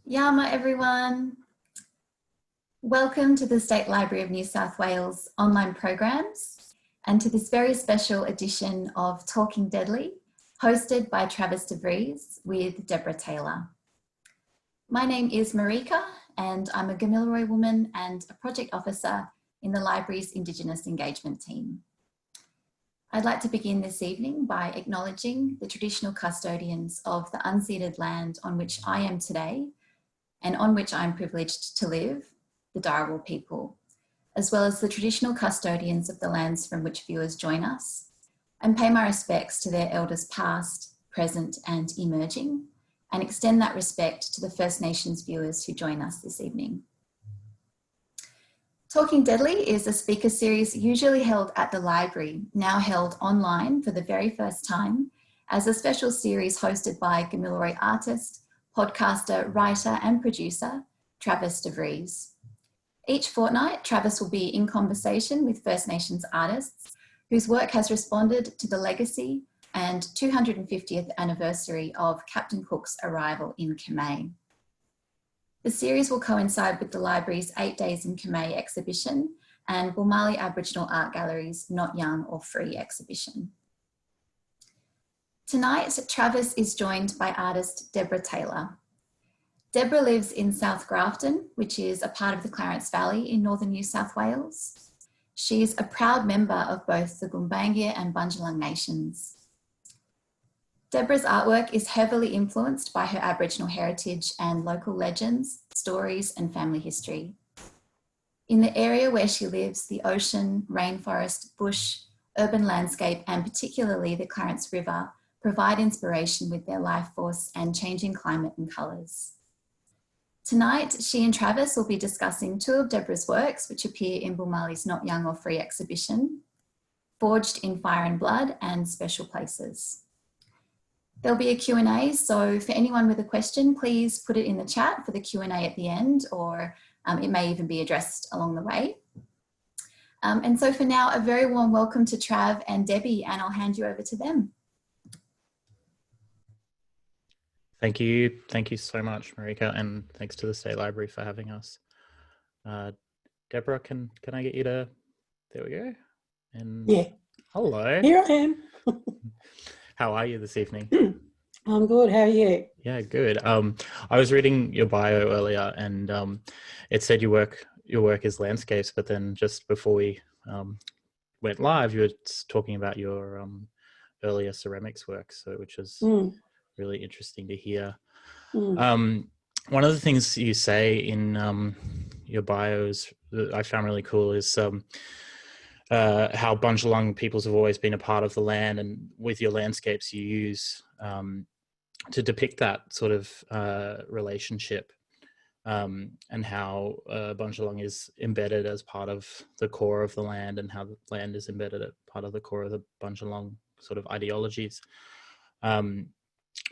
Yama everyone. Welcome to the State Library of New South Wales online programs and to this very special edition of Talking Deadly, hosted by Travis Vries with Deborah Taylor. My name is Marika and I'm a Gamilaroi woman and a project officer in the library's Indigenous engagement team. I'd like to begin this evening by acknowledging the traditional custodians of the unceded land on which I am today and on which I'm privileged to live, the Dharawal people, as well as the traditional custodians of the lands from which viewers join us, and pay my respects to their elders past, present and emerging, and extend that respect to the First Nations viewers who join us this evening. Talking Deadly is a speaker series usually held at the library, now held online for the very first time as a special series hosted by Gamilaroi artist, podcaster, writer and producer, Travis Vries. Each fortnight, Travis will be in conversation with First Nations artists whose work has responded to the legacy and 250th anniversary of Captain Cook's arrival in Kamay. The series will coincide with the library's 8 Days in Kamay exhibition and Bulmali Aboriginal Art Gallery's Not Young or Free exhibition. Tonight, Travis is joined by artist Deborah Taylor. Deborah lives in South Grafton, which is a part of the Clarence Valley in northern New South Wales. She is a proud member of both the Gumbaynggirr and Bundjalung nations. Deborah's artwork is heavily influenced by her Aboriginal heritage and local legends, stories and family history. In the area where she lives, the ocean, rainforest, bush, urban landscape and particularly the Clarence River provide inspiration with their life force and changing climate and colours. Tonight, she and Travis will be discussing two of Deborah's works which appear in Bulmali's Not Young or Free exhibition, Forged in Fire and Blood and Special Places. There'll be a Q&A, so for anyone with a question, please put it in the chat for the Q&A at the end, or it may even be addressed along the way. And so for now, a very warm welcome to Trav and Debbie, and I'll hand you over to them. Thank you so much, Marika, and thanks to the State Library for having us. Deborah, can I get you to, there we go. And yeah. Hello. Here I am. How are you this evening? I'm good. How are you? Yeah, good. I was reading your bio earlier, and it said your work is landscapes, but then just before we went live, you were talking about your earlier ceramics work, which is really interesting to hear. One of the things you say in your bios that I found really cool is how Bundjalung peoples have always been a part of the land, and with your landscapes you use to depict that sort of relationship, and how Bundjalung is embedded as part of the core of the land, and how the land is embedded as part of the core of the Bundjalung sort of ideologies.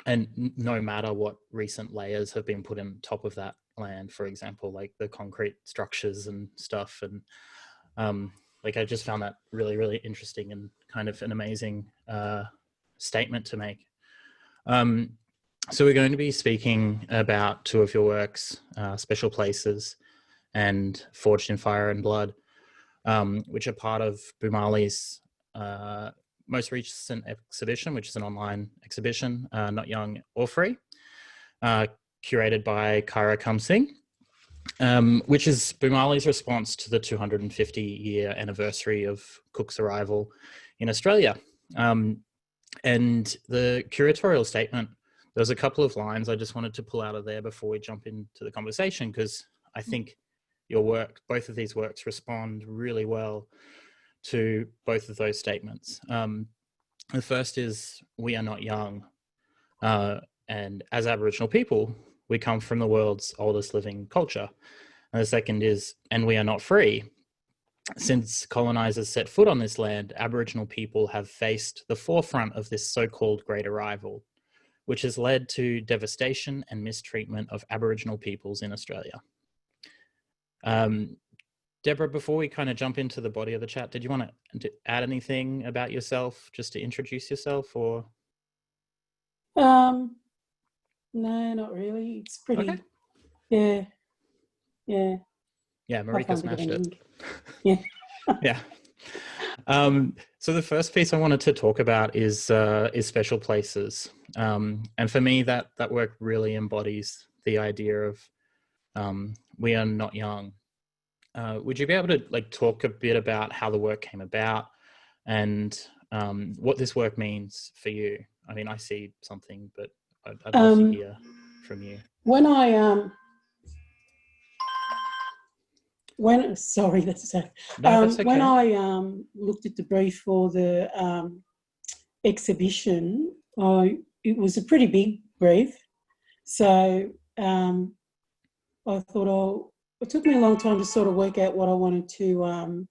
And no matter what recent layers have been put on top of that land, for example, like the concrete structures and stuff, and like I just found that really, really interesting and kind of an amazing statement to make. So we're going to be speaking about two of your works, Special Places and Forged in Fire and Blood, which are part of Bulmali's most recent exhibition, which is an online exhibition, Not Young or Free, curated by Kyra Kumsing, which is Bulmali's response to the 250-year anniversary of Cook's arrival in Australia. And the curatorial statement, there's a couple of lines I just wanted to pull out of there before we jump into the conversation, because I think your work, both of these works, respond really well to both of those statements. The first is, we are not young. And as Aboriginal people, we come from the world's oldest living culture. And the second is, and we are not free. Since colonizers set foot on this land, Aboriginal people have faced the forefront of this so-called Great Arrival, which has led to devastation and mistreatment of Aboriginal peoples in Australia. Deborah, before we kind of jump into the body of the chat, did you want to add anything about yourself, just to introduce yourself, or? No, not really. It's pretty Yeah, yeah. Yeah, I'll Marika find a bit of smashed it. ink. Yeah. Yeah. So the first piece I wanted to talk about is special places, and for me that work really embodies the idea of we are not young. Would you be able to like talk a bit about how the work came about and what this work means for you? I mean, I see something, but I'd love to hear from you. Sorry, that's No, that's okay. when I looked at the brief for the exhibition, it was a pretty big brief, so I thought, oh, it took me a long time to sort of work out what I wanted to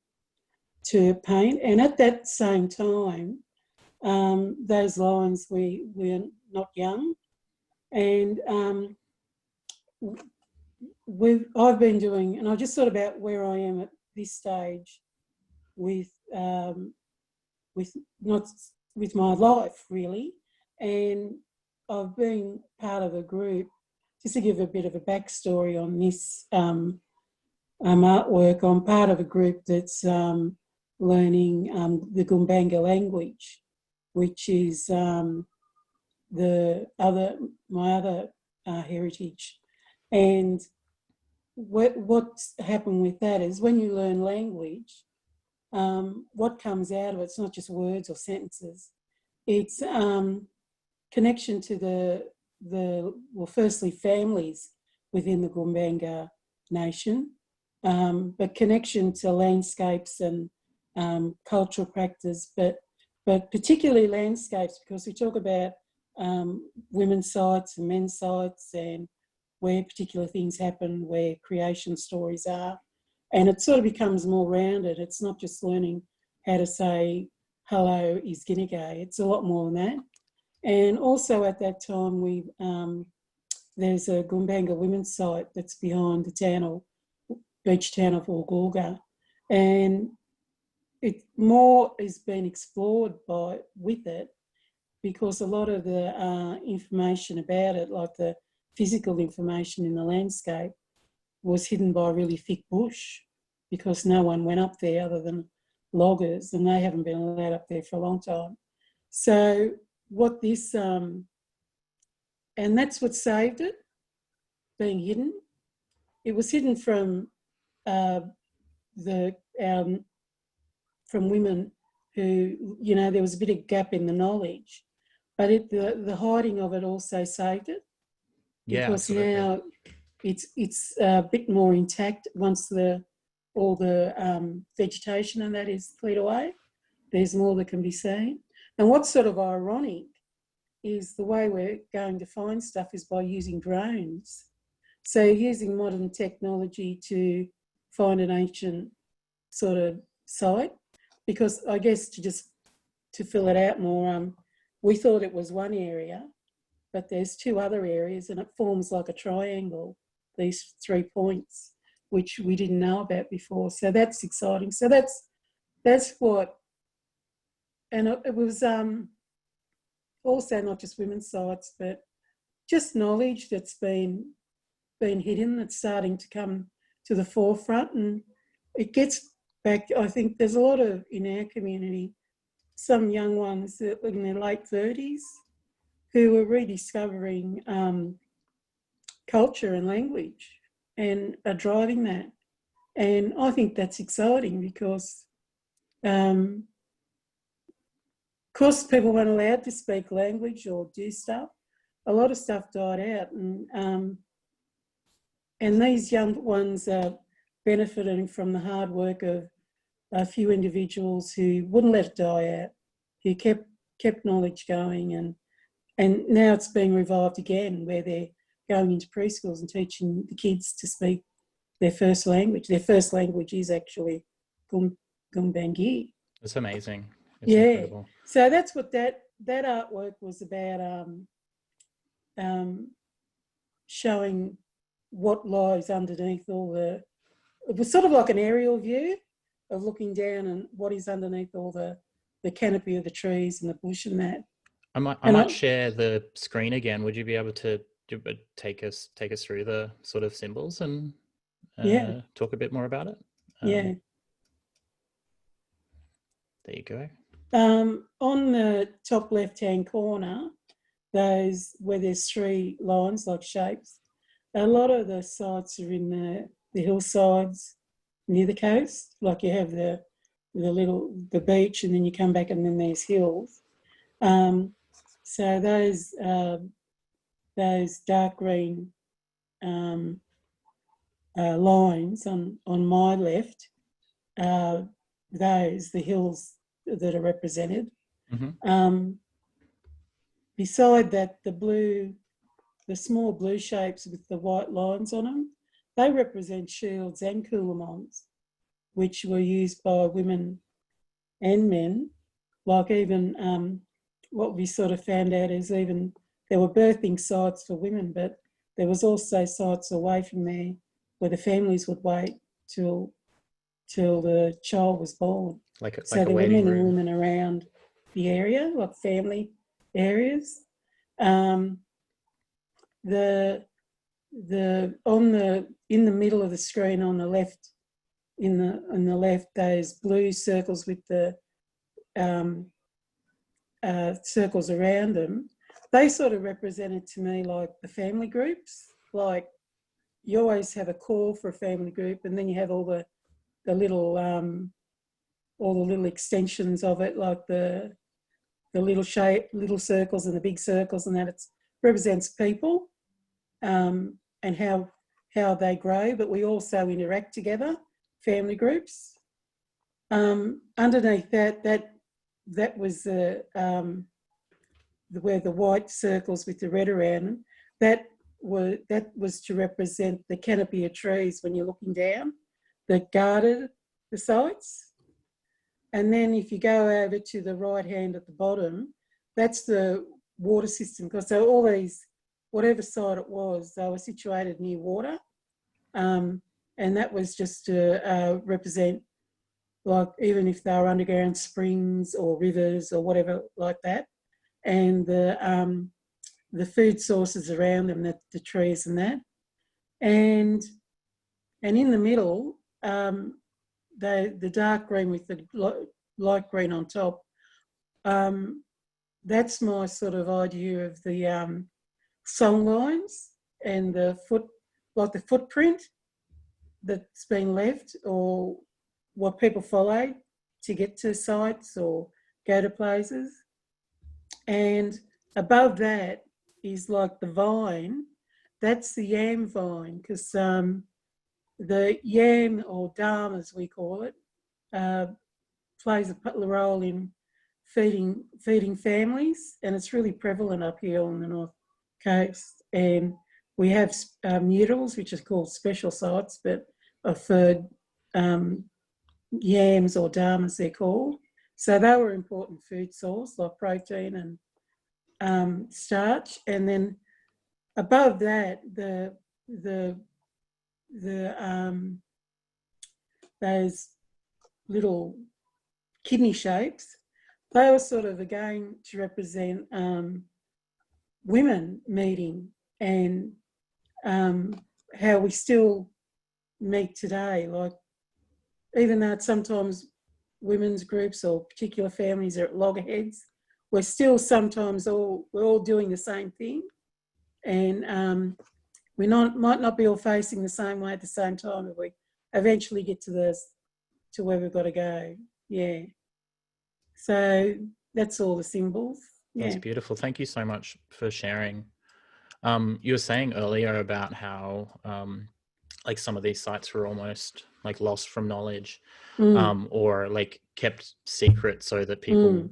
paint, and at that same time, those lines, we're not young, and I've been doing, and I just thought about where I am at this stage with not with my life really, and I've been part of a group. Just to give a bit of a backstory on this artwork, I'm part of a group that's learning the Gumbanga language, which is my other heritage. And what's happened with that is when you learn language, what comes out of it's not just words or sentences, it's connection to firstly families within the Gumbanga nation, but connection to landscapes and cultural practice, but particularly landscapes, because we talk about women's sites and men's sites and where particular things happen, where creation stories are. And it sort of becomes more rounded. It's not just learning how to say hello is Ginnegay. It's a lot more than that. And also at that time, there's a Gumbanga women's site that's behind the beach town of Orgulga. And it more is being explored with it, because a lot of the information about it, like the physical information in the landscape, was hidden by really thick bush, because no one went up there other than loggers, and they haven't been allowed up there for a long time. So what this, and that's what saved it, being hidden. It was hidden from from women who, there was a bit of gap in the knowledge, but the hiding of it also saved it, because now it's a bit more intact once all the vegetation and that is cleared away. There's more that can be seen. And what's sort of ironic is the way we're going to find stuff is by using drones. So using modern technology to find an ancient sort of site, because I guess to fill it out more, we thought it was one area, but there's two other areas, and it forms like a triangle, these 3 points, which we didn't know about before. So that's exciting. So that's what, and it was also not just women's sites, but just knowledge that's been hidden, that's starting to come to the forefront. And it gets back, I think there's a lot of, in our community, some young ones in their late 30s who are rediscovering culture and language and are driving that. And I think that's exciting, because of course people weren't allowed to speak language or do stuff. A lot of stuff died out, and these young ones are benefiting from the hard work of a few individuals who wouldn't let it die out, who kept knowledge going, and now it's being revived again, where they're going into preschools and teaching the kids to speak their first language. Their first language is actually Gumbangi. It's amazing. It's incredible. So that's what that artwork was about, showing what lies underneath it was sort of like an aerial view of looking down and what is underneath all the canopy of the trees and the bush and that. I might share the screen again. Would you be able to take us through the sort of symbols and Yeah. talk a bit more about it? Yeah. There you go. On the top left-hand corner, those where there's 3 lines like shapes, a lot of the sites are in the hillsides near the coast. Like you have the beach, and then you come back, and then there's hills. So those dark green lines on my left, the hills that are represented. Beside that, the small blue shapes with the white lines on them, they represent shields and coolamons, which were used by women and men. Like even what we sort of found out is even there were birthing sites for women, but there was also sites away from there where the families would wait till the child was born. So there were men and women around the area, like family areas. In the middle of the screen on the left, on the left, those blue circles with the circles around them, they sort of represented to me like the family groups. Like you always have a core for a family group, and then you have all the little extensions of it, like the little circles and the big circles, and that it represents people and how they grow. But we also interact together, family groups. Underneath that was where the white circles with the red around them, that was to represent the canopy of trees when you're looking down that guarded the sites. And then if you go over to the right hand at the bottom, that's the water system. Because so all these, whatever site it was, they were situated near water. And that was just to represent, like, even if they were underground springs or rivers or whatever like that. And the food sources around them, the trees and that. And in the middle, the dark green with the light green on top, that's my sort of idea of the song lines and the footprint that's been left, or what people follow to get to sites or go to places. And above that is like the vine, that's the yam vine, because the yam, or dam as we call it, plays a role in feeding families, and it's really prevalent up here on the North Coast. And we have noodles, which is called special sites, but are fed yams or dam as they're called. So they were important food source, like protein and starch. And then above that, those little kidney shapes, they were sort of again to represent women meeting and how we still meet today. Like, even though sometimes women's groups or particular families are at loggerheads, we're still sometimes we're all doing the same thing, and we might not be all facing the same way at the same time, but we eventually get to where we've got to go. Yeah. So that's all the symbols. Yeah. That's beautiful. Thank you so much for sharing. You were saying earlier about how like some of these sites were almost like lost from knowledge, or like kept secret so that people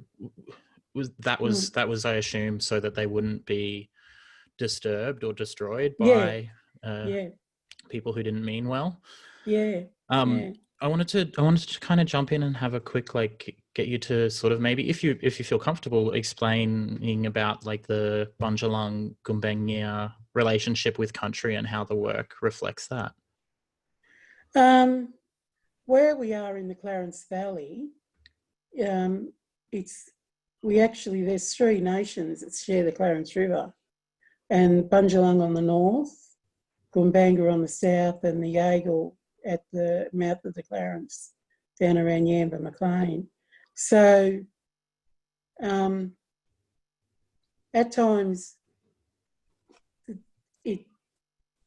that was I assume so that they wouldn't be disturbed or destroyed by people who didn't mean well. I wanted to kind of jump in and have a quick, get you to sort of, maybe if you feel comfortable, explaining about like the Bundjalung Gumbaynggirr relationship with country and how the work reflects that. Where we are in the Clarence Valley, there's 3 nations that share the Clarence River, and Bundjalung on the north, Goombanga on the south, and the Yagle at the mouth of the Clarence down around Yamba Maclean. So at times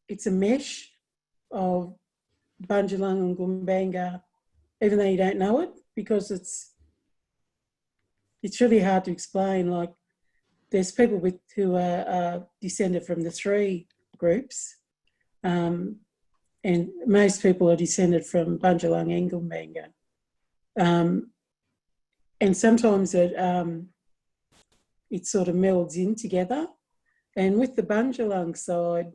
it's a mesh of Bundjalung and Goombanga, even though you don't know it, because it's really hard to explain. Like, there's people who are descended from the three groups, and most people are descended from Bundjalung and Goombanga. And sometimes it sort of melds in together. And with the Bundjalung side,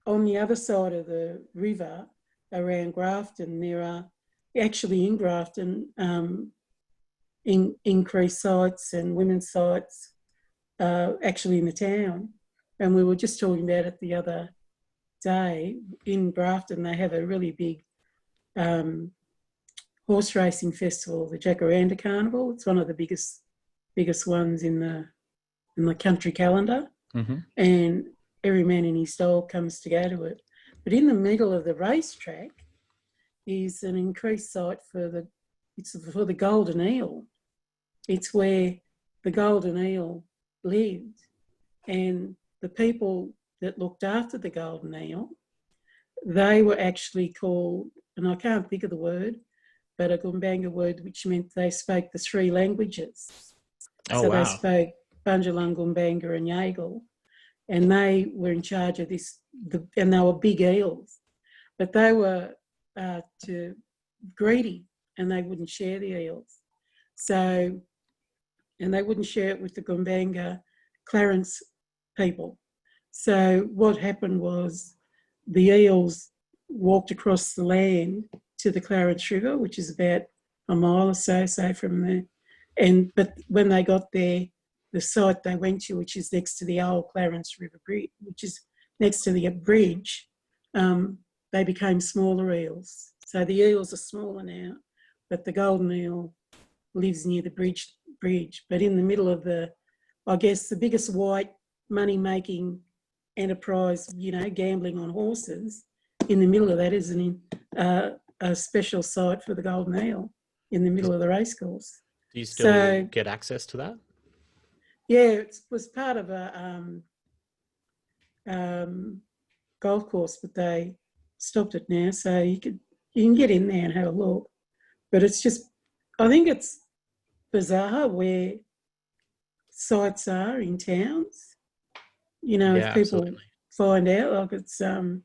on the other side of the river around Grafton, there are actually in Grafton increased sites and women's sites actually in the town. And we were just talking about it the other day. In Grafton, they have a really big horse racing festival, the Jacaranda Carnival. It's one of the biggest ones in the country calendar. Mm-hmm. And every man in his dog comes to go to it. But in the middle of the racetrack is an increased site for the golden eel. It's where the golden eel lived, and the people that looked after the golden eel, they were actually called, and I can't think of the word, but a Goombanga word which meant they spoke the three languages. Oh, so wow. They spoke Bundjalung, Goombanga and Yagle, and they were in charge of this, and they were big eels, but they were too greedy and they wouldn't share the eels. So, and they wouldn't share it with the Goombanga Clarence people. So what happened was the eels walked across the land to the Clarence River, which is about a mile or so from there. But when they got there, the site they went to, which is next to the old Clarence River Bridge, which is next to the bridge, they became smaller eels. So the eels are smaller now, but the golden eel lives near the bridge. But in the middle of I guess the biggest white money-making enterprise, gambling on horses, in the middle of that is a special site for the golden eel in the middle of the racecourse. Do you still get access to that? Yeah, it was part of a golf course, but they stopped it now, so you can get in there and have a look. But it's just, I think it's bizarre where sites are in towns. If people absolutely. find out, like it's they're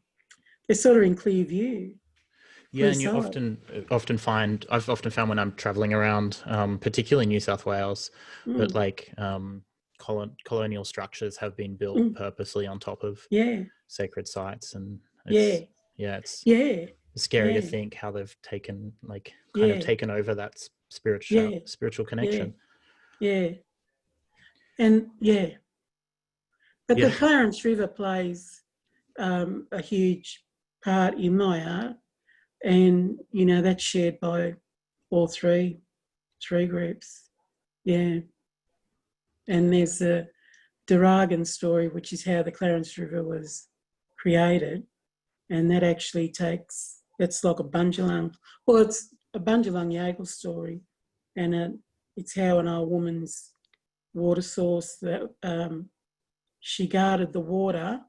sort of in clear view. Yeah, and you often find, I've often found when I'm traveling around, particularly New South Wales, that like colonial structures have been built purposely on top of sacred sites, and it's scary to think how they've taken taken over that spiritual connection. But the Clarence River plays a huge part in my art, and that's shared by all three groups. And there's the Duragan story, which is how the Clarence River was created, and that actually it's like a Bundjalung. Well, it's a Bundjalung Yagle story, and it's how an old woman's water source that she guarded the water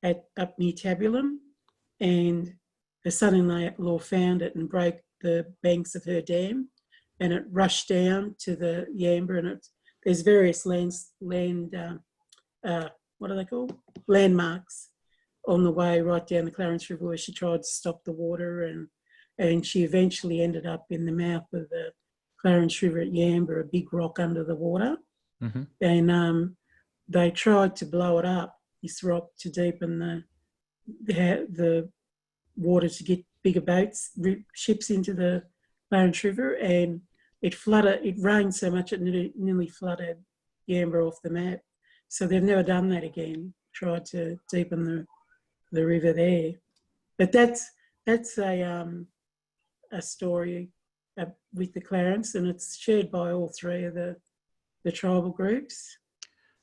up near Tabulum, and her son-in-law found it and broke the banks of her dam, and it rushed down to the Yamba, and there's various what are they called? Landmarks on the way right down the Clarence River where she tried to stop the water, and she eventually ended up in the mouth of the Clarence River at Yamba, a big rock under the water. Mm-hmm. And they tried to blow it up, this rock, to deepen the water to get bigger boats, ships into the Clarence River, and it rained so much it nearly flooded Yamba off the map. So they've never done that again, tried to deepen the river there. But that's a story with the Clarence, and it's shared by all three of the tribal groups.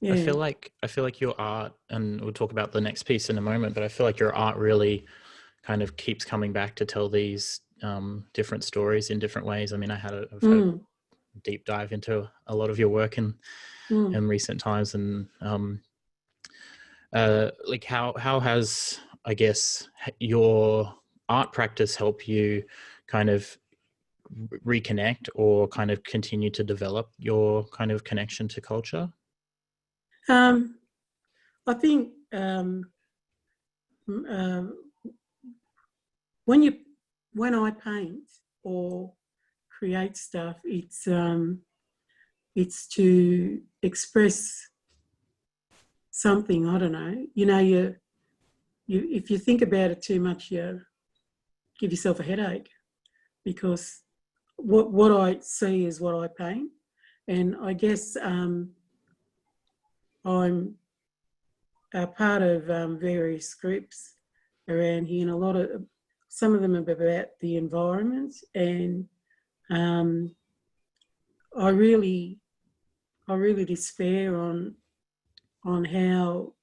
Yeah. I feel like your art, and we'll talk about the next piece in a moment, but I feel like your art really kind of keeps coming back to tell these different stories in different ways. I mean, I've had a deep dive into a lot of your work in recent times, and like how has, I guess, your art practice help you kind of reconnect or kind of continue to develop your kind of connection to culture? I think when I paint or create stuff, it's to express something. I don't know. You know, you if you think about it too much, you give yourself a headache, because what I see is what I paint, and I guess I'm a part of various groups around here, and some of them are about the environment, and I really despair on how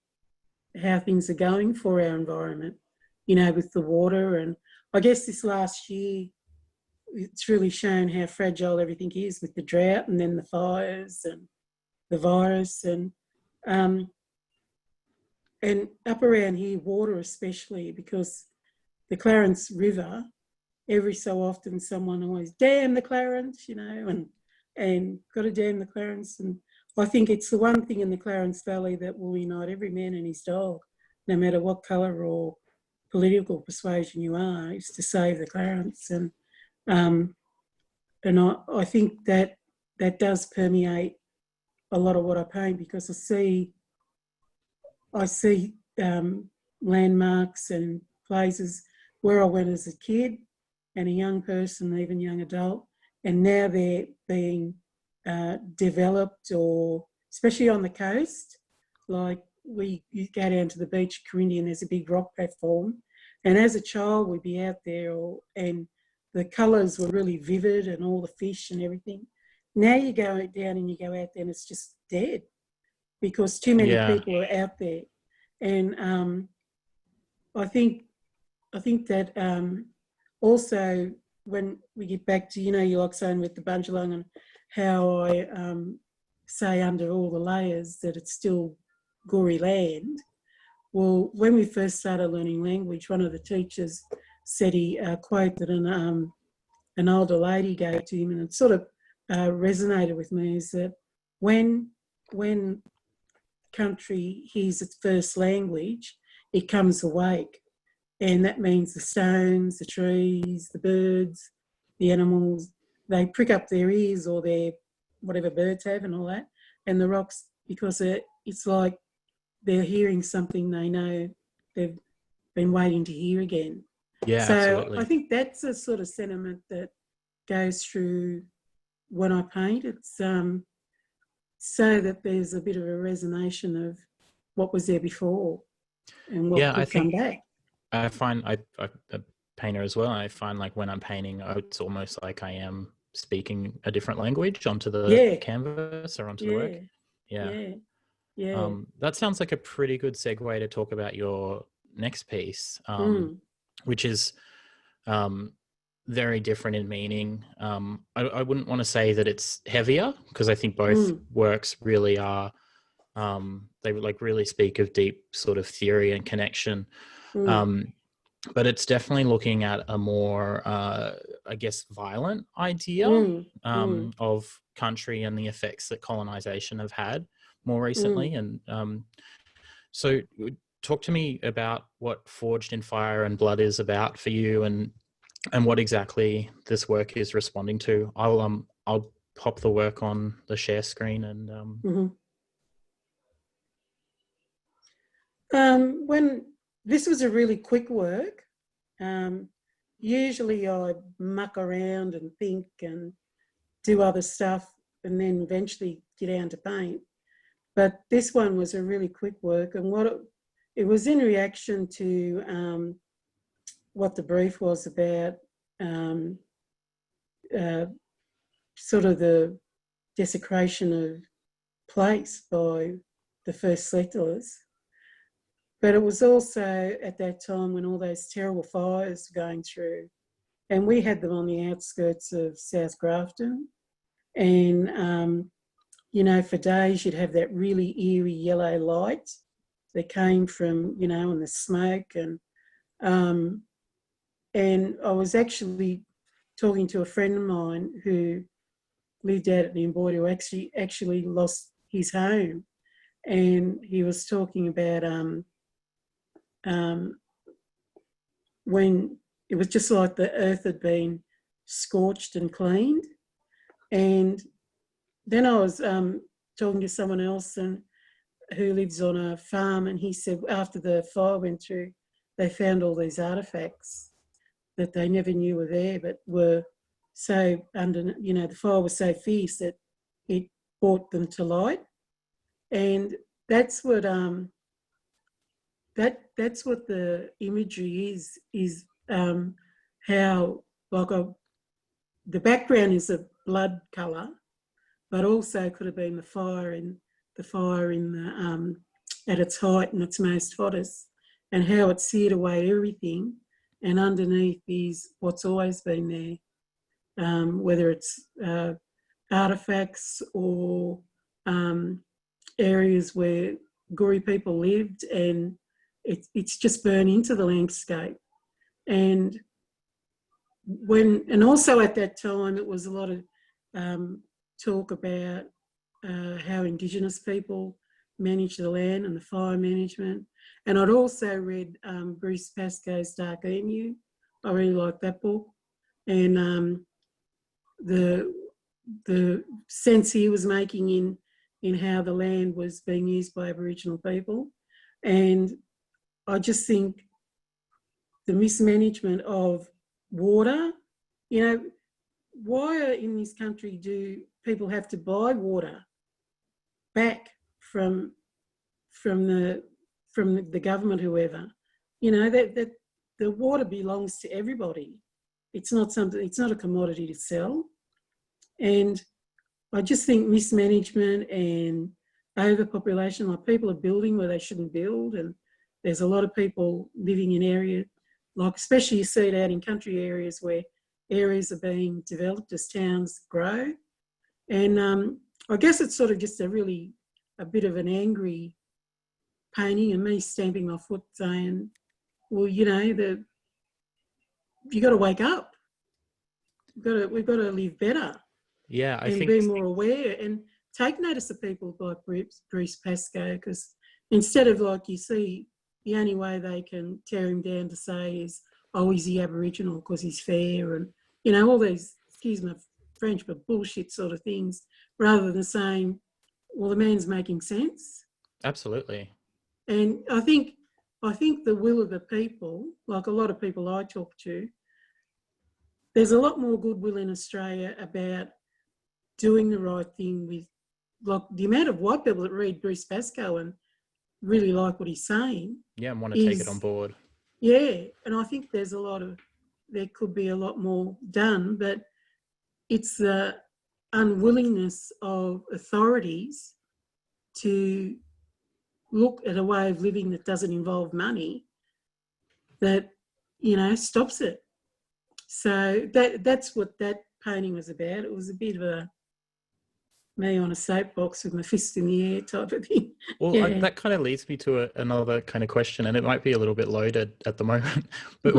things are going for our environment, you know, with the water. And I guess this last year, it's really shown how fragile everything is with the drought and then the fires and the virus. And up around here, water especially, because the Clarence River, every so often someone always, damn the Clarence, you know, and got to damn the Clarence. And I think it's the one thing in the Clarence Valley that will unite every man and his dog, no matter what colour or political persuasion you are, is to save the Clarence. And I think that does permeate a lot of what I paint, because I see landmarks and places where I went as a kid and a young person, even young adult, and now they're being developed, or especially on the coast. Like you go down to the beach, Corinthian, there's a big rock platform, and as a child we'd be out there, and the colours were really vivid and all the fish and everything. Now you go down and you go out there and it's just dead, because too many people are out there. And I think that also, when we get back to, you know, you like saying with the Bundjalung and how I say under all the layers that it's still gory land. Well, when we first started learning language, one of the teachers said he quoted an older lady gave to him, and it sort of resonated with me, is that when country hears its first language, it comes awake. And that means the stones, the trees, the birds, the animals, they prick up their ears, or their whatever birds have and all that, and the rocks, because it's like they're hearing something they know they've been waiting to hear again. Yeah, so absolutely. I think that's a sort of sentiment that goes through when I paint. It's so that there's a bit of a resonation of what was there before and what could come back. I find I'm a painter as well. And I find like when I'm painting, it's almost like I am speaking a different language onto the canvas or onto the work. Yeah. That sounds like a pretty good segue to talk about your next piece, which is very different in meaning. I wouldn't want to say that it's heavier, because I think both works really are, they like really speak of deep sort of theory and connection. But it's definitely looking at a more, I guess, violent idea of country and the effects that colonization have had more recently. And so talk to me about what Forged in Fire and Blood is about for you, and what exactly this work is responding to. I'll pop the work on the share screen and when this was a really quick work, usually I muck around and think and do other stuff and then eventually get down to paint. But this one was a really quick work, and it was in reaction to what the brief was about, sort of the desecration of place by the first settlers. But it was also at that time when all those terrible fires were going through, and we had them on the outskirts of South Grafton. And, you know, for days you'd have that really eerie yellow light that came from, you know, and the smoke. And I was actually talking to a friend of mine who lived out at the Boyd, who actually lost his home. And he was talking about when it was just like the earth had been scorched and cleaned. And then I was talking to someone else who lives on a farm, and he said after the fire went through, they found all these artefacts that they never knew were there, but were so under, you know, the fire was so fierce that it brought them to light. And that's what that's what the imagery is how, like, the background is a blood colour, but also could have been the fire in the at its height and its most hottest, and how it seared away everything. And underneath is what's always been there, whether it's artefacts or areas where Goori people lived, and it's just burned into the landscape. And also at that time, it was a lot of talk about how Indigenous people manage the land and the fire management. And I'd also read Bruce Pascoe's Dark Emu. I really liked that book. And the sense he was making in how the land was being used by Aboriginal people. And I just think the mismanagement of water, you know, why in this country do people have to buy water back from the government, whoever? You know, that the water belongs to everybody. It's not a commodity to sell. And I just think mismanagement and overpopulation, like people are building where they shouldn't build, and there's a lot of people living in areas, like especially you see it out in country areas where areas are being developed as towns grow. And I guess it's sort of just a bit of an angry painting, and me stamping my foot saying, well, you know, you got to wake up. We've got to live better. Yeah, I think be more aware and take notice of people like Bruce Pascoe, because instead of, like, you see, the only way they can tear him down to say is, oh, is he Aboriginal because he's fair, and, you know, all these, excuse my French, but bullshit sort of things, rather than saying, well, the man's making sense. absolutely. And I think the will of the people, like a lot of people I talk to, there's a lot more goodwill in Australia about doing the right thing with, like, the amount of white people that read Bruce Pascoe and really like what he's saying. Yeah, and want to take it on board. Yeah, and I think there could be a lot more done, but it's the unwillingness of authorities to look at a way of living that doesn't involve money that, you know, stops it. So that's what that painting was about. It was a bit of me on a soapbox with my fist in the air type of thing. Well, Yeah. that kind of leads me to another kind of question, and it might be a little bit loaded at the moment, but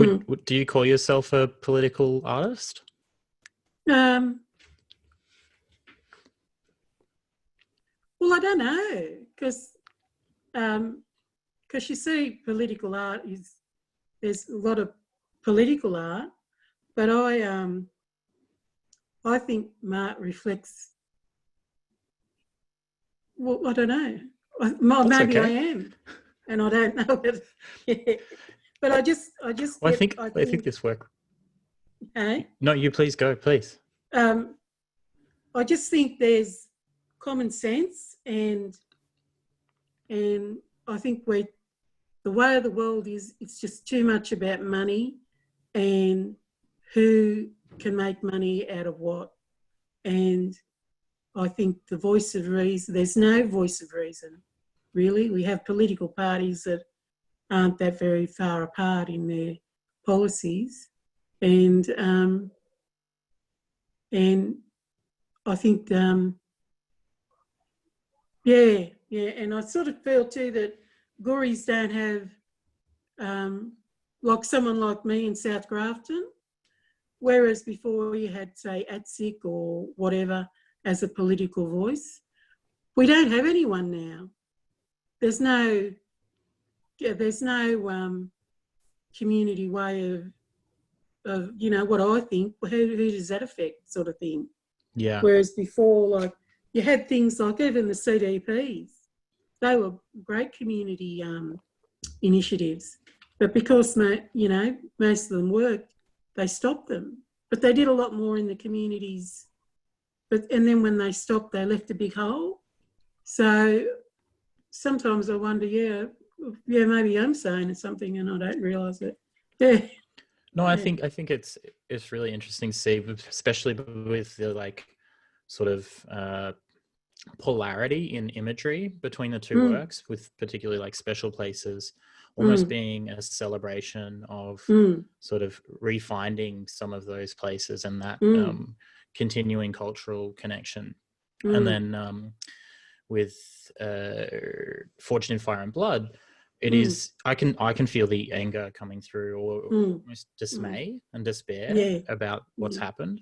do you call yourself a political artist? Well, I don't know, because you see, political art there's a lot of political art, but I think art reflects. Well, I don't know. Maybe okay. I am, and I don't know it. Yeah. But I just. Well, I think this works. Hey? No, you please go, please. I just think there's common sense, and I think the way of the world is, it's just too much about money and who can make money out of what. And I think the voice of reason, there's no voice of reason really. We have political parties that aren't that very far apart in their policies. And I think, and I sort of feel too that Gouries don't have, like someone like me in South Grafton, whereas before you had, say, ATSIC or whatever as a political voice. We don't have anyone now. There's no community way of what I think. Who does that affect, sort of thing? Yeah. Whereas before, like you had things like even the CDPs, they were great community initiatives, but because most of them worked, they stopped them. But they did a lot more in the communities. And then when they stopped, they left a big hole. So sometimes I wonder, maybe I'm saying something and I don't realise it. Yeah. No, I think it's really interesting to see, especially with the like sort of polarity in imagery between the two works, with particularly like Special Places almost being a celebration of sort of refinding some of those places and that continuing cultural connection. And then with Fortune in Fire and Blood, it is, I can feel the anger coming through, or almost dismay and despair about what's happened.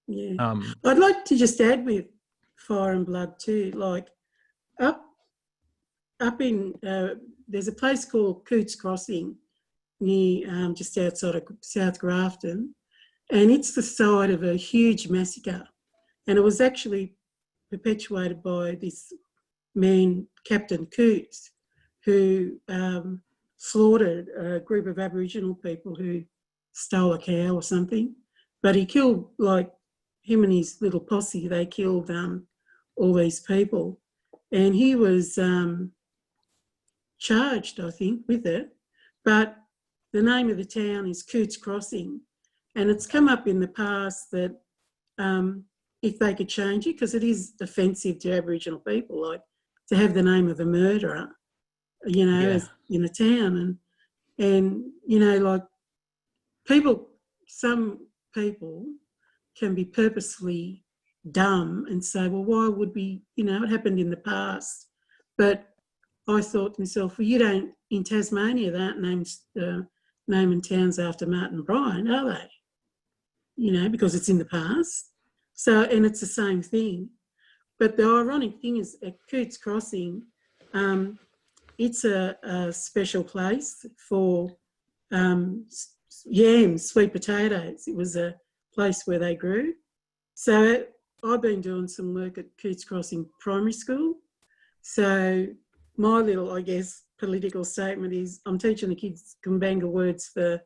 Yeah. I'd like to just add with Fire and Blood too, like up in, there's a place called Cootes Crossing near, just outside of South Grafton, and it's the site of a huge massacre. And it was actually perpetuated by this man, Captain Cootes, who slaughtered a group of Aboriginal people who stole a cow or something. But he killed, like, him and his little posse, they killed all these people. And he was charged, I think, with it. But the name of the town is Cootes Crossing. And it's come up in the past that if they could change it, because it is offensive to Aboriginal people, like to have the name of a murderer, as in a town. And like some people can be purposely dumb and say, well, why would we, it happened in the past. But I thought to myself, well, you don't, in Tasmania, they aren't naming towns after Martin Bryan, are they? Because it's in the past. So, and it's the same thing. But the ironic thing is at Cootes Crossing, it's a special place for yams, sweet potatoes. It was a place where they grew. So I've been doing some work at Cootes Crossing Primary School. So my little, I guess, political statement is I'm teaching the kids Kumbanga words for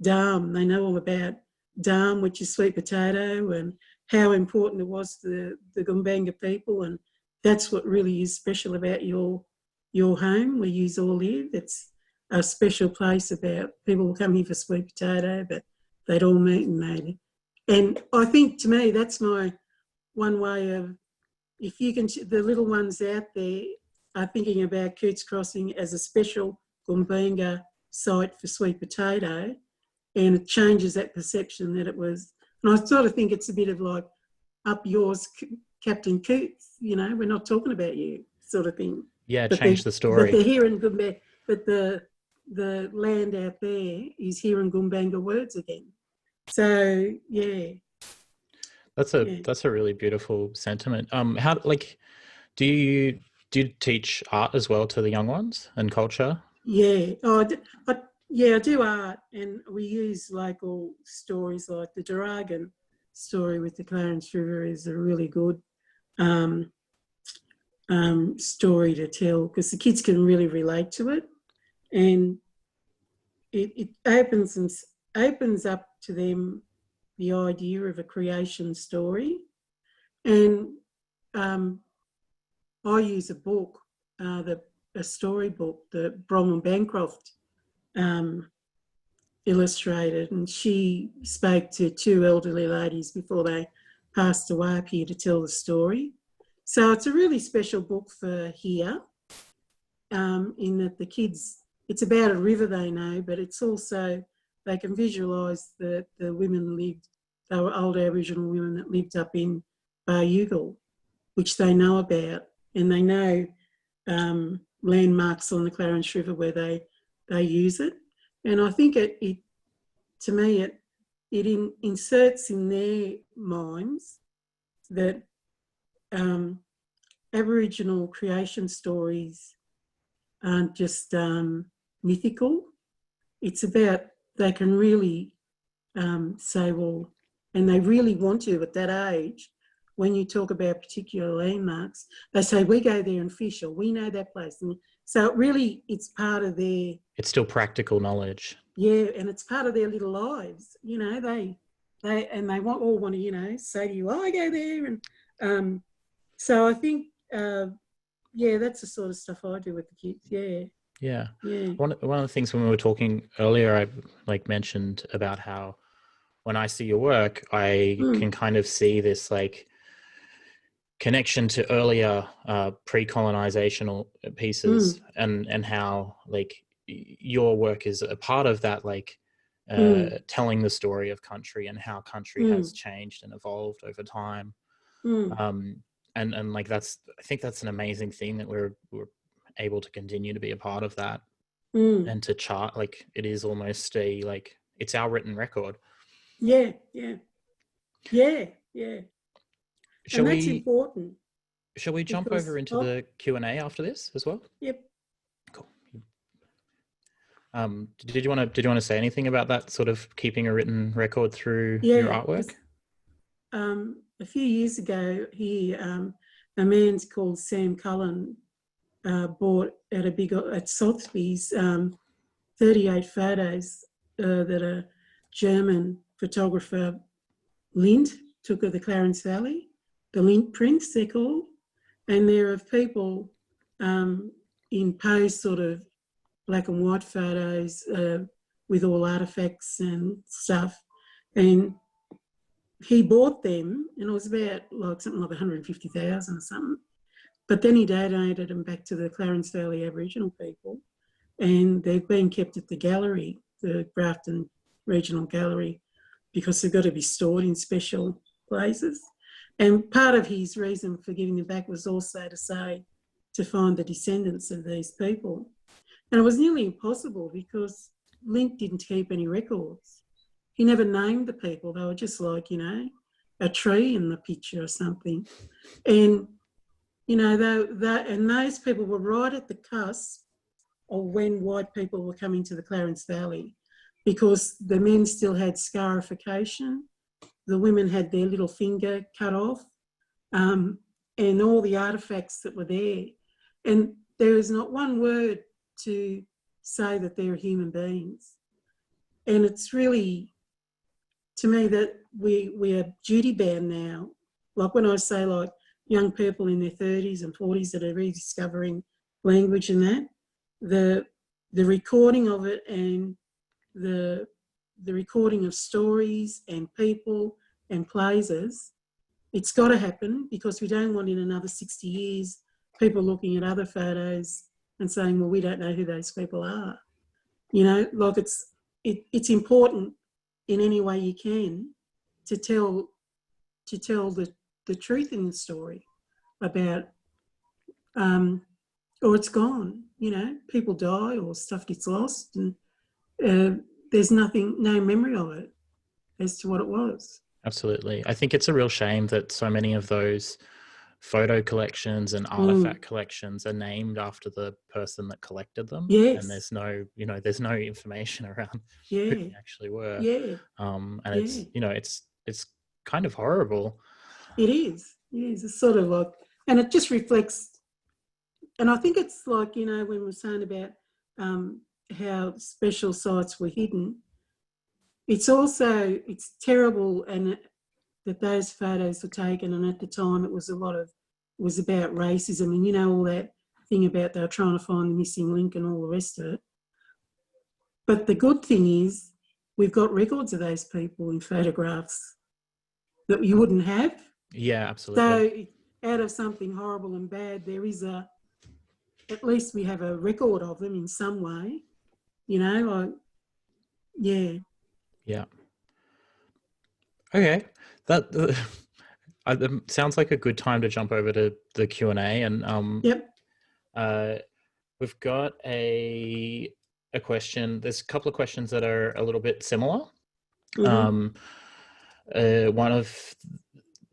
dam. They know all about dam, which is sweet potato, and how important it was to the Kumbanga people. And that's what really is special about your home where you all live. It's a special place about people will come here for sweet potato, but they'd all meet and they'd. And I think, to me, that's my one way of, if you can, the little ones out there are thinking about Cootes Crossing as a special Kumbanga site for sweet potato, and it changes that perception that it was. And I sort of think it's a bit of like, up yours, Captain Cootes, we're not talking about you, sort of thing. Yeah, change the story. But they're hearing Kumbanga, but the land out there is hearing Kumbanga words again. So yeah, that's a really beautiful sentiment. How, like, do you teach art as well to the young ones and culture? Yeah, I do art, and we use local stories, like the Duragan story with the Clarence River is a really good story to tell, because the kids can really relate to it, and it opens up to them the idea of a creation story. And I use a book, a storybook that Bronwyn Bancroft illustrated, and she spoke to two elderly ladies before they passed away up here to tell the story. So it's a really special book for here. in that the kids, it's about a river they know, but it's also, they can visualise that the women lived, they were old Aboriginal women that lived up in Baryugal, which they know about, and they know landmarks on the Clarence River where they use it. And I think it to me, it inserts in their minds that Aboriginal creation stories aren't just mythical. It's about, they can really say, well, and they really want to at that age, when you talk about particular landmarks, they say, we go there and fish, or we know that place. And so it really, it's part of their... It's still practical knowledge. Yeah, and it's part of their little lives. You know, they all want to, you know, say to you, oh, I go there. And so I think, yeah, that's the sort of stuff I do with the kids. Yeah. Yeah. Yeah. One of the things when we were talking earlier, I mentioned about how when I see your work, I can kind of see this connection to earlier pre-colonizational pieces and how your work is a part of that, telling the story of country and how country has changed and evolved over time. And that's, I think that's an amazing thing that we're able to continue to be a part of that and to chart, it is almost it's our written record. Yeah. And that's important. Shall we jump over into the Q&A after this as well? Yep. Cool. Did you want to say anything about that, sort of keeping a written record through your artwork? A few years ago here, a man called Sam Cullen bought at Sotheby's 38 photos that a German photographer, Lind, took of the Clarence Valley, the Lind prints they're called, and they're of people in posed sort of black and white photos with all artefacts and stuff. And he bought them, and it was about something like 150,000 or something. But then he donated them back to the Clarence Valley Aboriginal people, and they've been kept at the gallery, the Grafton Regional Gallery, because they've got to be stored in special places. And part of his reason for giving them back was also to find the descendants of these people. And it was nearly impossible because Link didn't keep any records. He never named the people. They were just a tree in the picture or something. And, and those people were right at the cusp of when white people were coming to the Clarence Valley, because the men still had scarification. The women had their little finger cut off, and all the artefacts that were there. And there is not one word to say that they're human beings. And it's really, to me, that we are duty bound now. Like when I say young people in their 30s and 40s that are rediscovering language and that, the recording of it and the recording of stories and people and places, it's got to happen, because we don't want in another 60 years people looking at other photos and saying, well, we don't know who those people are. It's important in any way you can to tell the truth in the story about, or it's gone. People die or stuff gets lost, and there's no memory of it as to what it was. Absolutely. I think it's a real shame that so many of those photo collections and artifact collections are named after the person that collected them. Yes. And there's no information around who they actually were. Yeah. It's kind of horrible. It is. It's sort of and it just reflects, and I think it's when we're saying about how special sites were hidden, it's terrible, and that those photos were taken, and at the time it was about racism, and all that thing about they were trying to find the missing link and all the rest of it. But the good thing is we've got records of those people in photographs that you wouldn't have. Yeah, absolutely. So out of something horrible and bad, there is a at least we have a record of them in some way, you know. Yeah. Okay, that sounds like a good time to jump over to the Q&A, and Yep. we've got a question. There's a couple of questions that are a little bit similar. One of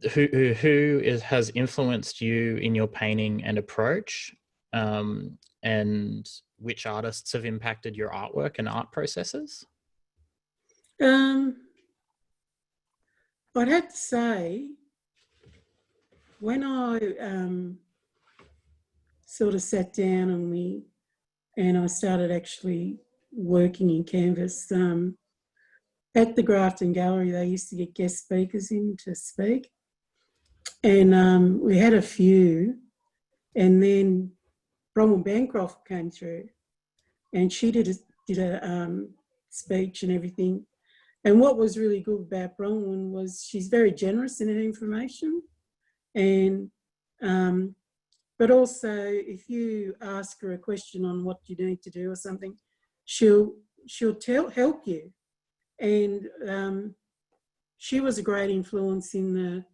has influenced you in your painting and approach, and which artists have impacted your artwork and art processes? I'd have to say, when I sort of sat down and I started actually working in canvas, at the Grafton Gallery, they used to get guest speakers in to speak. And we had a few, and then Bronwyn Bancroft came through, and she did a speech and everything. And what was really good about Bronwyn was she's very generous in her information, and but also if you ask her a question on what you need to do or something, she'll help you. And she was a great influence in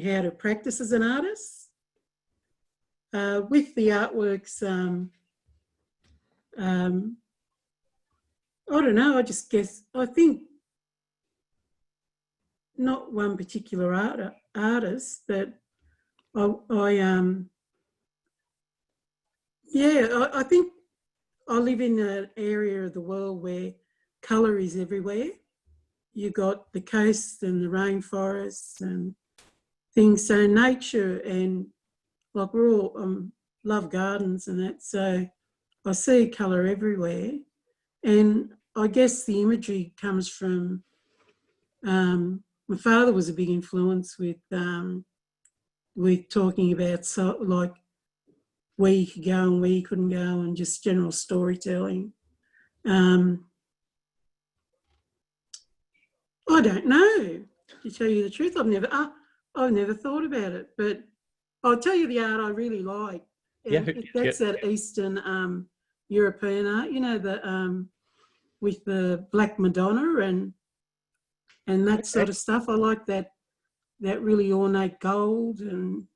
how to practice as an artist. With the artworks, I don't know, I think not one particular artist, but I think I live in an area of the world where colour is everywhere. You got the coast and the rainforests and things. So nature, and like we're all love gardens and that. So I see colour everywhere, and I guess the imagery comes from. My father was a big influence with talking about like where you could go and where you couldn't go, and just general storytelling. I don't know, to tell you the truth. I've never thought about it, but I'll tell you the art I really like. That's that Eastern European art, you know, the with the Black Madonna and that sort of stuff. I like that really ornate gold and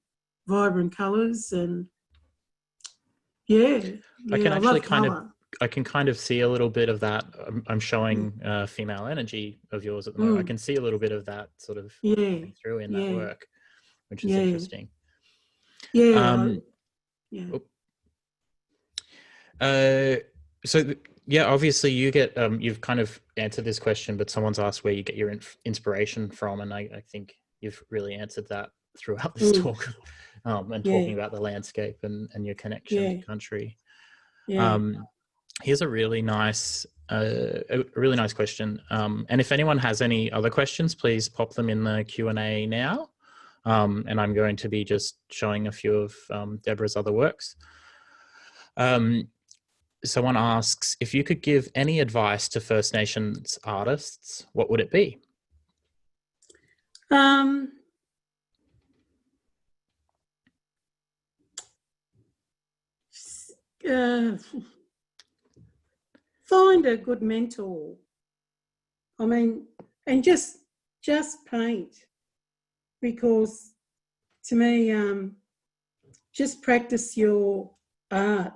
vibrant colours, and I can kind of see a little bit of that. I'm showing female energy of yours at the moment. I can see a little bit of that sort of coming through in that work, which is interesting. Obviously you get you've kind of answered this question, but someone's asked where you get your inspiration from, and I think you've really answered that throughout this talk, and talking about the landscape and your connection to country. Here's a really nice question, and if anyone has any other questions, please pop them in the Q&A now, and I'm going to be just showing a few of Deborah's other works. Someone asks, if you could give any advice to First Nations artists, what would it be? Find a good mentor. I mean, and just paint, because to me, just practice your art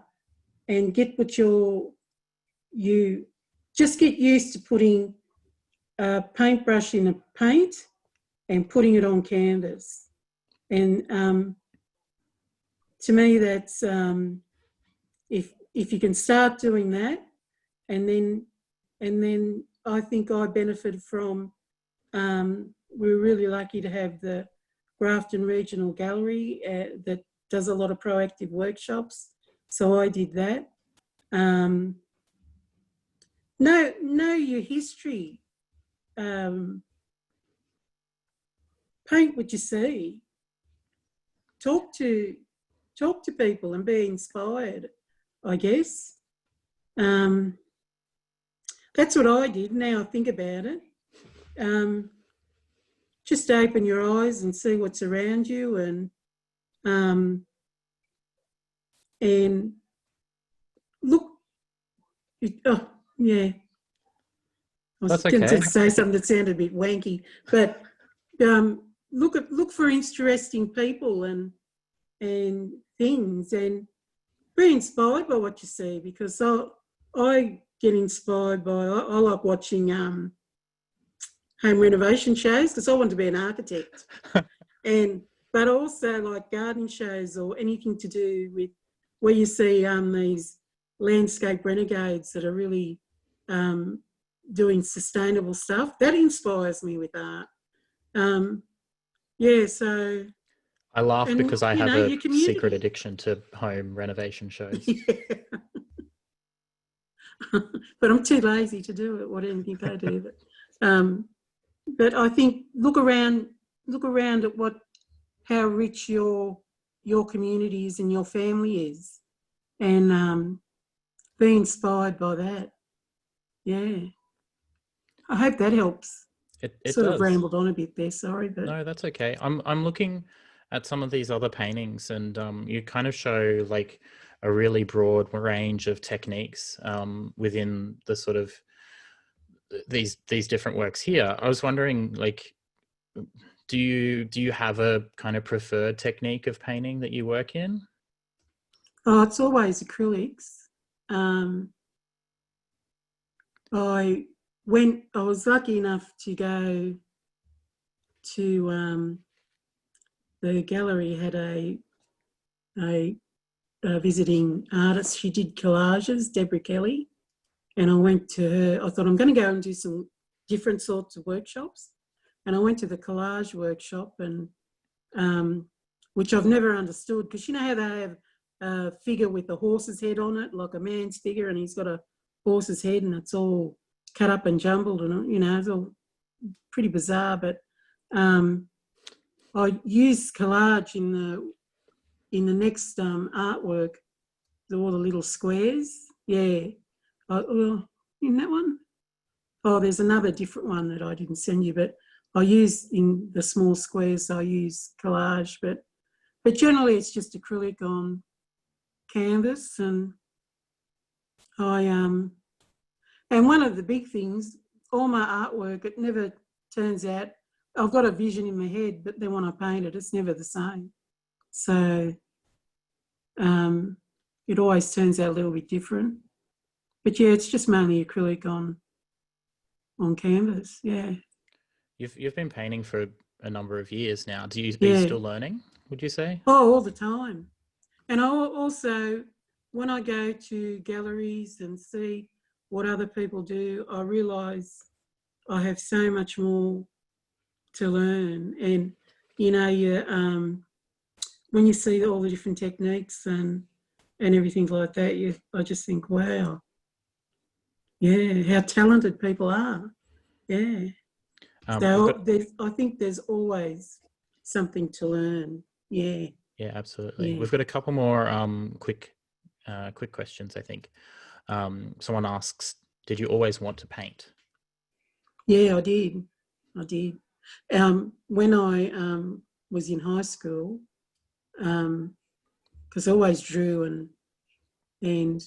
and get what you just get used to putting a paintbrush in a paint and putting it on canvas. And to me, that's if you can start doing that, and then I think I benefited from. We're really lucky to have the Grafton Regional Gallery that does a lot of proactive workshops. So I did that. Know your history. Paint what you see. Talk to people and be inspired, I guess. That's what I did. Now I think about it. Just open your eyes and see what's around you, and look, oh, yeah. I was That's going okay. to say something that sounded a bit wanky, but look for interesting people and things, and be inspired by what you see, because I get inspired by, I like watching home renovation shows because I want to be an architect, but also like garden shows or anything to do with where you see these landscape renegades that are really doing sustainable stuff. That inspires me with art. Yeah, so... I laugh And, because I you have know, a your secret community. addiction to home renovation shows. Yeah. But I'm too lazy to do it, what anything they do. But I think look around at how rich your community is and your family is, and be inspired by that. Yeah. I hope that helps. It Sort of does. rambled on a bit there, sorry, but No, that's okay. I'm looking at some of these other paintings, and you kind of show like a really broad range of techniques within the sort of these different works here. I was wondering, like, do you have a kind of preferred technique of painting that you work in? oh, it's always acrylics. I was lucky enough to go to the gallery had a visiting artist. She did collages, Deborah Kelly, and I went to her. I thought I'm going to go and do some different sorts of workshops, and I went to the collage workshop, and which I've never understood, because you know how they have a figure with a horse's head on it, like a man's figure, and he's got a horse's head, and it's all cut up and jumbled, and you know, it's all pretty bizarre. But I used collage in the next artwork, all the little squares. Yeah. In that one? Oh, there's another different one that I didn't send you, but I use in the small squares, I use collage, but generally it's just acrylic on canvas, and and one of the big things, all my artwork, it never turns out, I've got a vision in my head, but then when I paint it, it's never the same. So it always turns out a little bit different. But yeah, it's just mainly acrylic on canvas. Yeah. You've been painting for a number of years now. Are you still learning, would you say? Oh, all the time. And I also, when I go to galleries and see what other people do, I realise I have so much more to learn. And, you know, when you see all the different techniques and everything like that, I just think, wow, yeah, how talented people are. Yeah. So I think there's always something to learn. Yeah. Yeah, absolutely. Yeah. We've got a couple more quick questions, I think. Someone asks, did you always want to paint? Yeah, I did. When I was in high school, because I always drew, and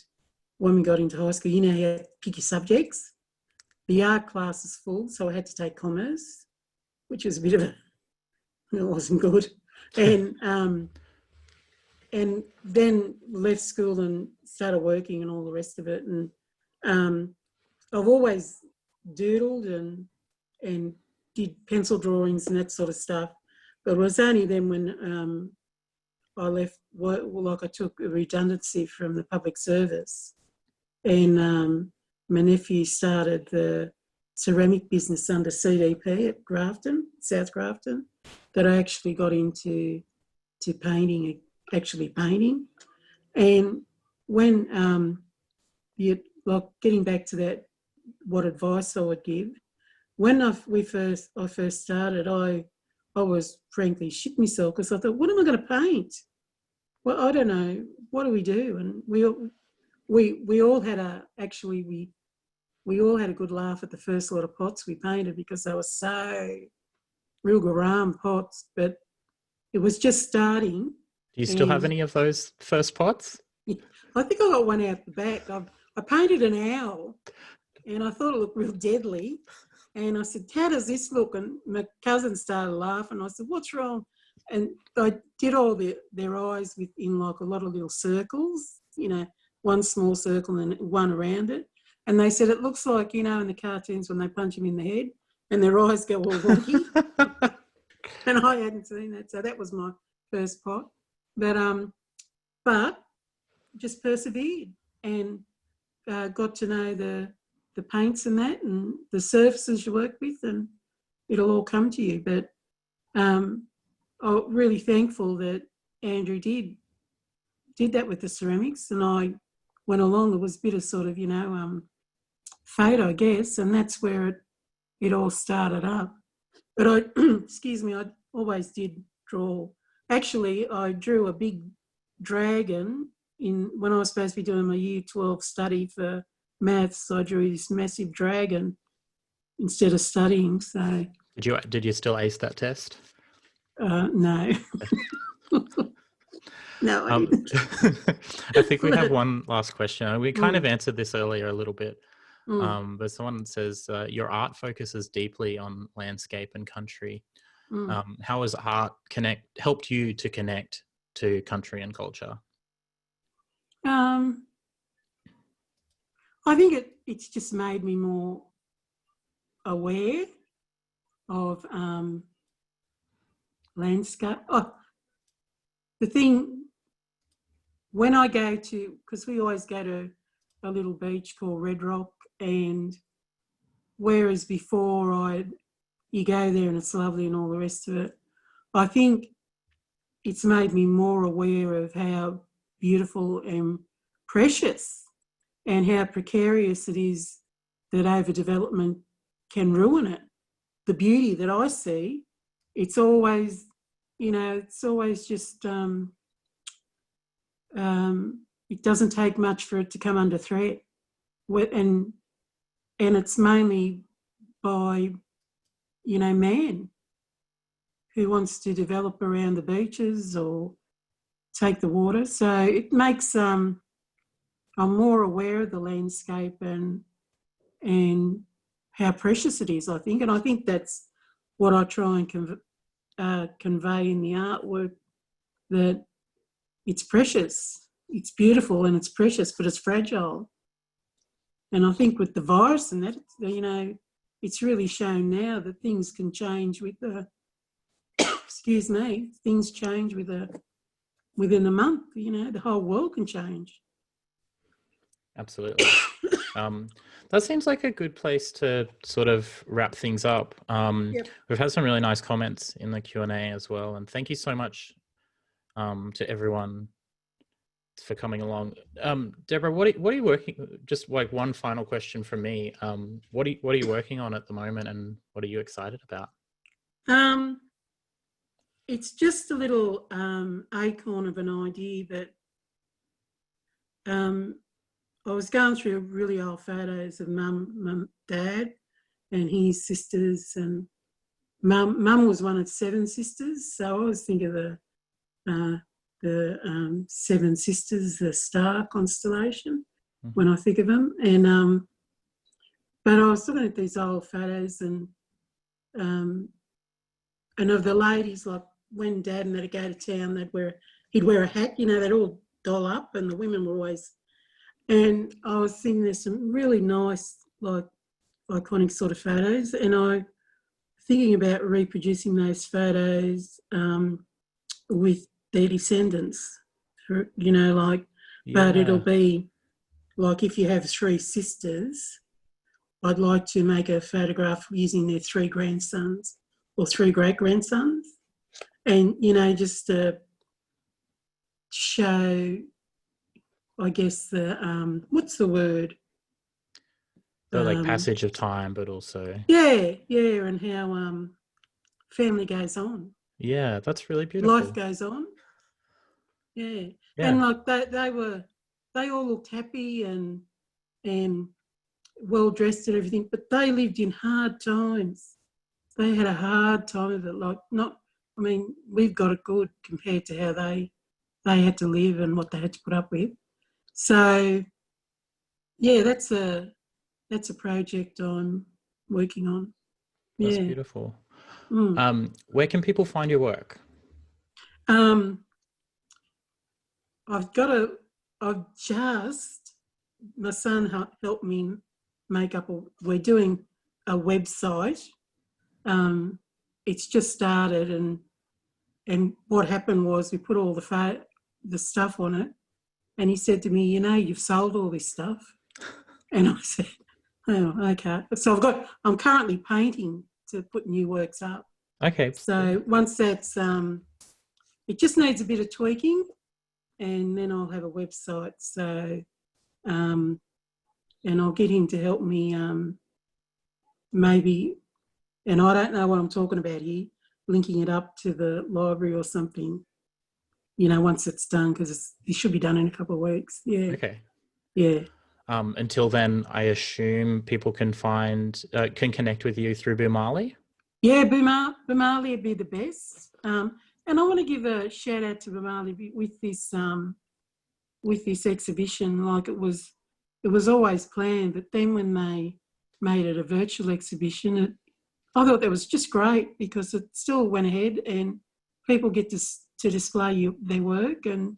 when we got into high school, you know, you had to pick your subjects. The art class is full, so I had to take commerce, which was a bit of it wasn't good. And then left school and started working and all the rest of it. And I've always doodled and did pencil drawings and that sort of stuff. But it was only then when I left work, like I took a redundancy from the public service, and my nephew started the ceramic business under CDP at Grafton, South Grafton, that I actually got into painting, actually painting. And when like getting back to that, what advice I would give, when I first started, I was frankly shit myself, because I thought, what am I going to paint? Well, I don't know. What do we do? And we all had we all had a good laugh at the first lot of pots we painted, because they were so real garam pots, but it was just starting. Do you still have any of those first pots? I think I got one out the back. I painted an owl and I thought it looked real deadly. And I said, how does this look? And my cousin started laughing. I said, what's wrong? And I did all their eyes in like a lot of little circles, you know, one small circle and one around it. And they said, it looks like, you know, in the cartoons when they punch them in the head and their eyes go all wonky. And I hadn't seen that. So that was my first pot. But just persevered and got to know the paints and that and the surfaces you work with, and it'll all come to you. But I'm really thankful that Andrew did that with the ceramics, and I went along. There was a bit of sort of, you know, fate, I guess, and that's where it all started up. But I, excuse me, I always did draw. Actually, I drew a big dragon when I was supposed to be doing my Year 12 study for maths. I drew this massive dragon instead of studying. So did you still ace that test? No. No, I didn't. I think we have one last question. We kind of answered this earlier a little bit, but someone says your art focuses deeply on landscape and country. How has art helped you to connect to country and culture? I think it's just made me more aware of landscape. Oh, the thing, when I go to, because we always go to a little beach called Red Rock, and whereas before you go there and it's lovely and all the rest of it, I think it's made me more aware of how beautiful and precious and how precarious it is that overdevelopment can ruin it. The beauty that I see, it's always, you know, it's always just, it doesn't take much for it to come under threat. And it's mainly by, you know, man who wants to develop around the beaches or take the water. So it makes, I'm more aware of the landscape and how precious it is, I think. And I think that's what I try and convey in the artwork, that it's precious, it's beautiful and it's precious, but it's fragile. And I think with the virus and that, you know, it's really shown now that things can change with excuse me, things change within a month, you know, the whole world can change. Absolutely. That seems like a good place to sort of wrap things up. Yep. We've had some really nice comments in the Q&A as well. And thank you so much to everyone for coming along. Deborah, what are you working, just like one final question from me. What are you working on at the moment and what are you excited about? It's just a little acorn of an idea that I was going through really old photos of mum, dad and his sisters, and mum was one of 7 sisters, so I always think of the 7 sisters, the star constellation, when I think of them. And but I was looking at these old photos and of the ladies, like when Dad and they'd go to town, he'd wear a hat, you know, they'd all doll up, and the women were always. And I was thinking there's some really nice, like, iconic sort of photos, and I thinking about reproducing those photos with their descendants, you know, like, but it'll be like if you have 3 sisters, I'd like to make a photograph using their 3 grandsons or 3 great-grandsons, and, you know, just to show, I guess, the, what's the word? So like passage of time, but also... Yeah, and how family goes on. Yeah, that's really beautiful. Life goes on. Yeah. And like they all looked happy and well dressed and everything, but they lived in hard times. They had a hard time of it. Like, I mean, we've got it good compared to how they had to live and what they had to put up with. So, yeah, that's a project I'm working on. That's Yeah. beautiful. Mm. Where can people find your work? My son helped me we're doing a website. It's just started, and what happened was we put all the stuff on it, and he said to me, you've sold all this stuff. And I said, oh, okay. So I'm currently painting to put new works up. Okay. So once that's, it just needs a bit of tweaking, and then I'll have a website. So, and I'll get him to help me maybe, and I don't know what I'm talking about here, linking it up to the library or something, once it's done, because it should be done in a couple of weeks. Yeah. Okay. Yeah. Until then, I assume people can connect with you through Bumali? Yeah, Bumali would be the best. And I want to give a shout out to Bumali with this exhibition. Like it was always planned, but then when they made it a virtual exhibition, I thought that was just great because it still went ahead and people get to display their work, and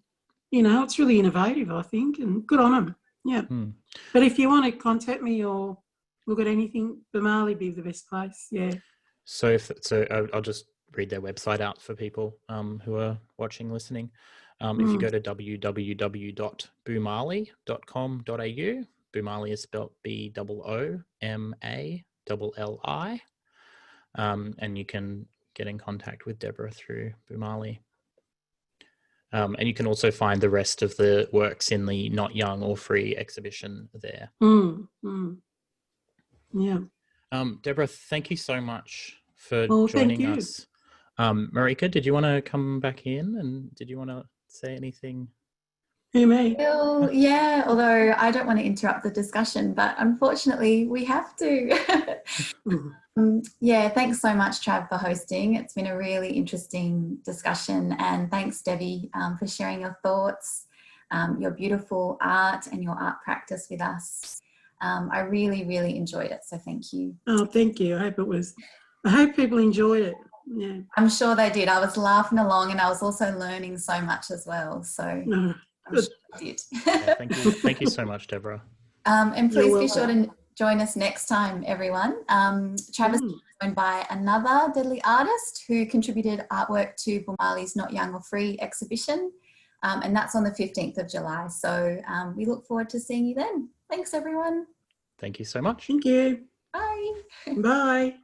it's really innovative, I think, and good on them. Yeah. But if you want to contact me or look at anything, Bumali be the best place. Yeah. So I'll just read their website out for people who are watching, listening. If you go to www.boomali.com.au, Boomali is spelled BOOMALLI, and you can get in contact with Deborah through Boomali. And you can also find the rest of the works in the Not Young or Free exhibition there. Yeah. Deborah, thank you so much for thank joining you. us. Marika, did you want to come back in, and did you want to say anything? Who, me? Well, yeah, although I don't want to interrupt the discussion, but unfortunately we have to. Yeah, thanks so much, Trav, for hosting. It's been a really interesting discussion, and thanks, Debbie, for sharing your thoughts, your beautiful art and your art practice with us. I really, really enjoyed it, so thank you. Oh, thank you. I hope people enjoyed it. Yeah. I'm sure they did. I was laughing along, and I was also learning so much as well, so I'm sure they did. Yeah, thank you so much, Deborah. And please be sure to join us next time, everyone. Travis is joined by another Deadly artist who contributed artwork to Boomali's Not Young or Free exhibition, and that's on the 15th of July. So we look forward to seeing you then. Thanks, everyone. Thank you so much. Thank you. Bye. Bye.